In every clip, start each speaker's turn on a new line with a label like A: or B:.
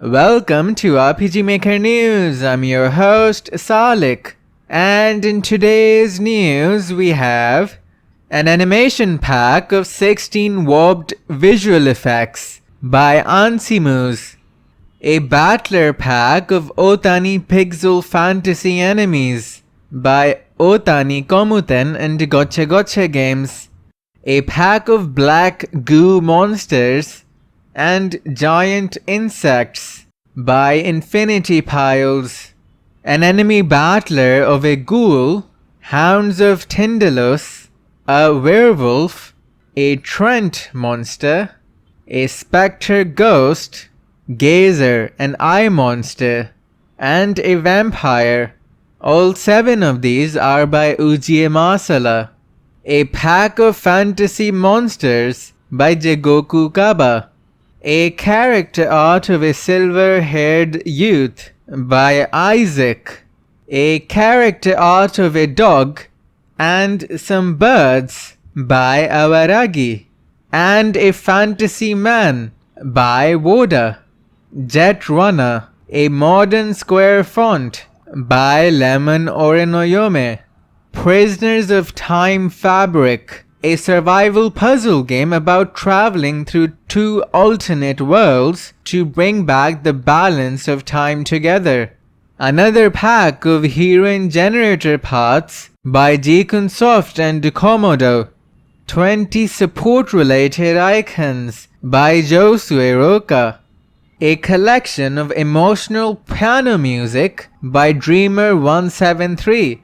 A: Welcome to RPG Maker News. I'm your host, Salik. And in today's news, we have an animation pack of 16 warped visual effects by Ansimus, a battler pack of Otani Pixel Fantasy enemies by Otani Komuten and Gotcha Gotcha Games, a pack of black goo monsters and giant insects by Infinity Piles, an enemy battler of a ghoul, Hounds of Tyndalos, a werewolf, a Trent monster, a spectre ghost, Gazer, an eye monster, and a vampire. All 7 of these are by Ujie Masala. A pack of fantasy monsters by Jigoku Kaba. A character art of a silver-haired youth by Isaac. A character art of a dog and some birds by Awaragi. And a fantasy man by Woda. Jet Runner, a modern square font by Lemon Orinoyome. Prisoners of Time Fabric, a survival puzzle game about traveling through 2 alternate worlds to bring back the balance of time together. Another pack of heroine generator parts by Jikunsoft and Komodo. 20 support-related icons by Josue Roka. A collection of emotional piano music by Dreamer173.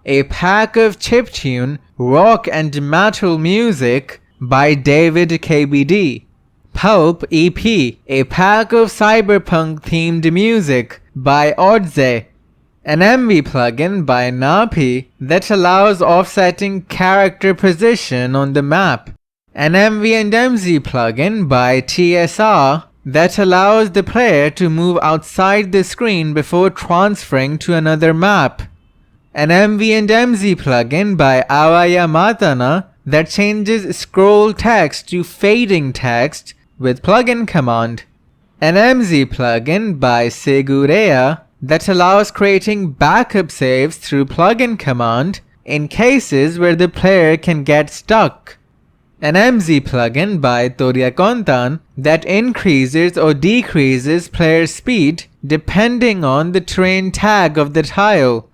A: A pack of chiptune, rock and metal music by David KBD. Pulp EP, a pack of cyberpunk themed music by Odze. An MV plugin by Napi that allows offsetting character position on the map. An MV and MZ plugin by TSR that allows the player to move outside the screen before transferring to another map. An MV and MZ plugin by Awaya Matana that changes scroll text to fading text with plugin command. An MZ plugin by Segurea that allows creating backup saves through plugin command in cases where the player can get stuck. An MZ plugin by Toriakontan that increases or decreases player speed depending on the terrain tag of the tile.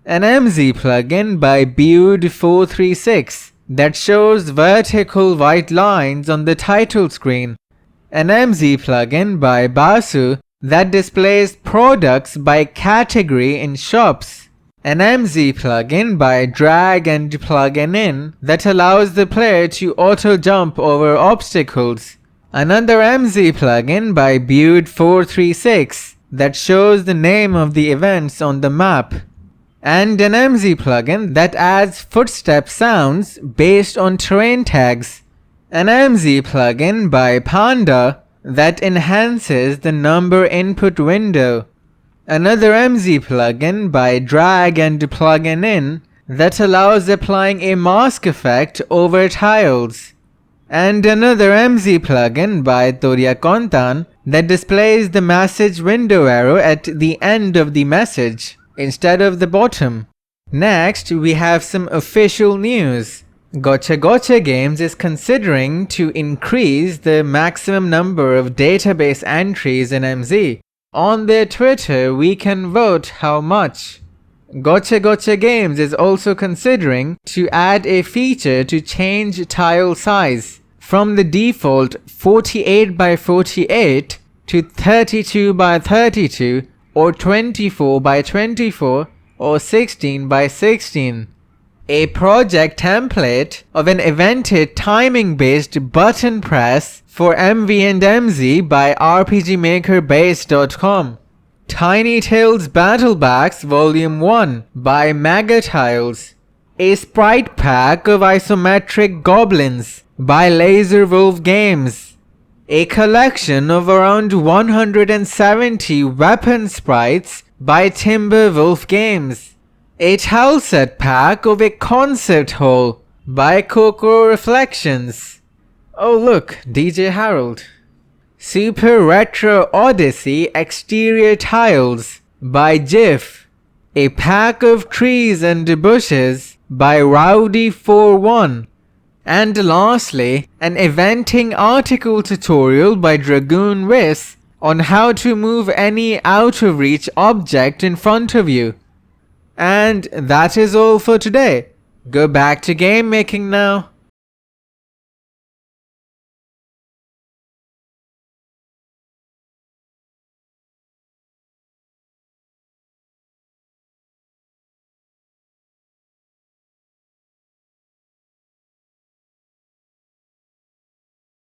A: An MZ plugin by Build436 that shows vertical white lines on the title screen. An MZ plugin by Basu that displays products by category in shops. An MZ plugin by Drag and Plugin In that allows the player to auto jump over obstacles. Another MZ plugin by Build436 that shows the name of the events on the map. And an MZ plugin that adds footstep sounds based on terrain tags. An MZ plugin by Panda that enhances the number input window. Another MZ plugin by Drag and Plugin In that allows applying a mask effect over tiles. And another MZ plugin by Toriakontan that displays the message window arrow at the end of the message instead of the bottom. Next, we have some official news. Gotcha Gotcha Games is considering to increase the maximum number of database entries in MZ. On their Twitter, we can vote how much. Gotcha Gotcha Games is also considering to add a feature to change tile size from the default 48 by 48 to 32 by 32 or 24 by 24 or 16 by 16. A project template of an evented timing-based button press for MV and MZ by RPGMakerBase.com. Tiny Tales Battlebacks Volume 1 by Megatiles. A Sprite Pack of Isometric Goblins by Laserwolf Games. A collection of around 170 weapon sprites by Timberwolf Games. A Tileset pack of a concert hall by Coco Reflections. Oh look, DJ Harold. Super Retro Odyssey Exterior Tiles by GIF, a pack of trees and bushes by Rowdy41, and lastly, an eventing article tutorial by Dragoon Wiss on how to move any out-of-reach object in front of you. And that is all for today. Go back to game making now.